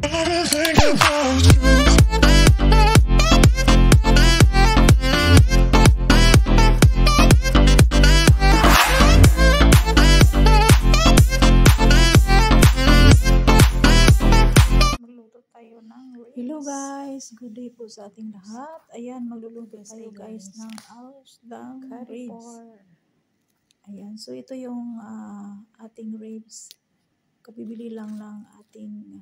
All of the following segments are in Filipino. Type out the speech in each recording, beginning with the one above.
Hello guys, good day po sa ating lahat. Ayan, magluluto tayo guys ng auslang ribs. Ayan, so ito yung ating ribs. Kapibili lang ng aking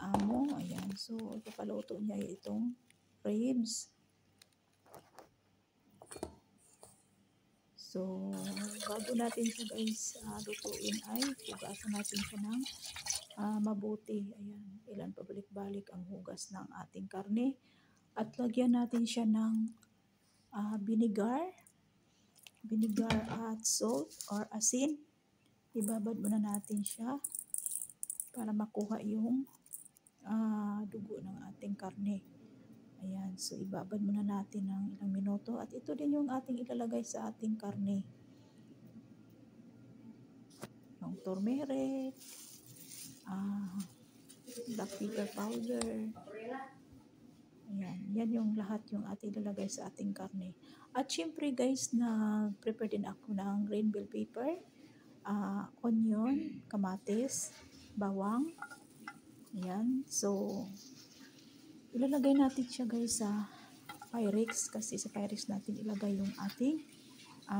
amo. Ayan, so ipapaluto niya itong ribs. So, bago natin siya guys lutuin ay hugasan natin siya ng mabuti. Ayan, ilan pabalik-balik ang hugas ng ating karne. At lagyan natin siya ng vinegar at salt or asin. Ibabad muna natin siya para makuha yung dugo ng ating karne. Ayan, so ibabad muna natin ng ilang minuto. At ito din yung ating ilalagay sa ating karne. Yung turmeric, black pepper powder. Ayan, yan yung lahat yung ating ilalagay sa ating karne. At syempre guys, prepare din ako ng green bell pepper, onion, kamatis, bawang. Ayan, so ilalagay natin siya guys sa Pyrex kasi sa Pyrex natin ilagay yung ating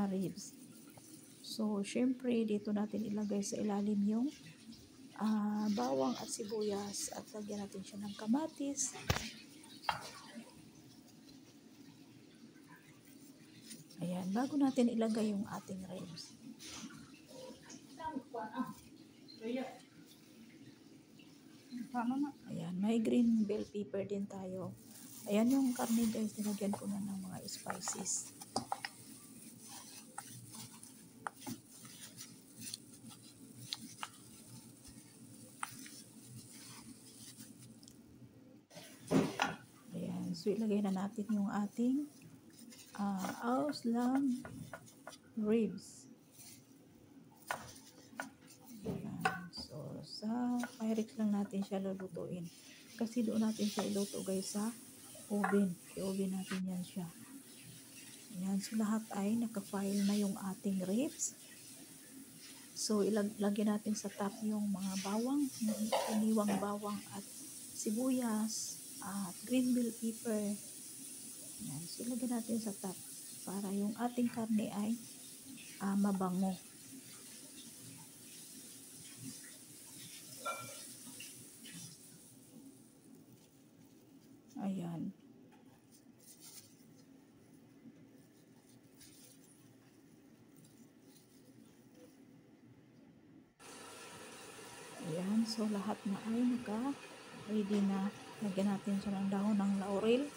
ribs. So syempre dito natin ilagay sa ilalim yung bawang at sibuyas at lagyan natin siya ng kamatis. Ayan, bago natin ilagay yung ating ribs. Ayan, may green bell pepper din tayo. Ayan yung karne guys, nilagyan ko na ng mga spices. Ayan, so ilagay na natin yung ating auslang ribs. Sa Pyrex lang natin siya lulutuin. Kasi doon natin siya iluto guys sa oven. I-oven natin yan siya. Ayan, so lahat ay naka-file na yung ating ribs. So ilagyan natin sa top yung mga bawang, iniwang bawang at sibuyas at green bell pepper. Ayan, so ilagyan natin sa top para yung ating karne ay mabango. Ayan. Ayan, so lahat na ay naka-ready na. Lagyan natin siya ng dahon ng laurel.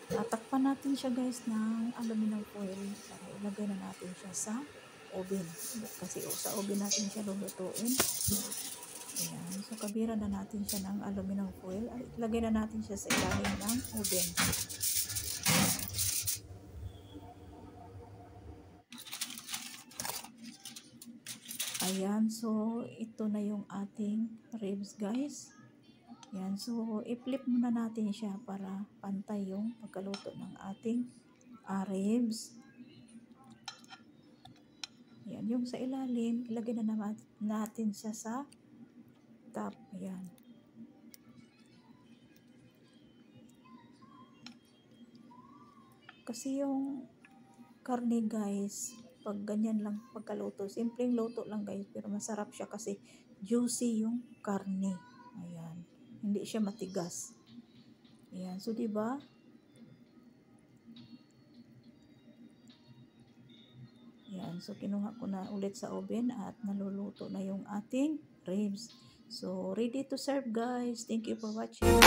Tatakpan natin siya guys ng aluminum foil para ilagay na natin siya sa oven. Kasi sa oven natin siya lulutuin. Ayan, so kabira na natin siya ng aluminum foil at ilagay na natin siya sa ilalim ng oven. Ayan, so ito na yung ating ribs guys. Ayan, so i-flip muna natin siya para pantay yung pagkaluto ng ating ribs. Ayan, yung sa ilalim, ilagay na natin siya sa top. Ayan. Kasi yung karne guys, pag ganyan lang pagkaluto, simpleng luto lang guys, pero masarap siya kasi juicy yung karne. Ayan, hindi siya matigas. Ayan, so diba? Ayan, so kinuha ko na ulit sa oven at naluluto na yung ating ribs. So ready to serve guys. Thank you for watching.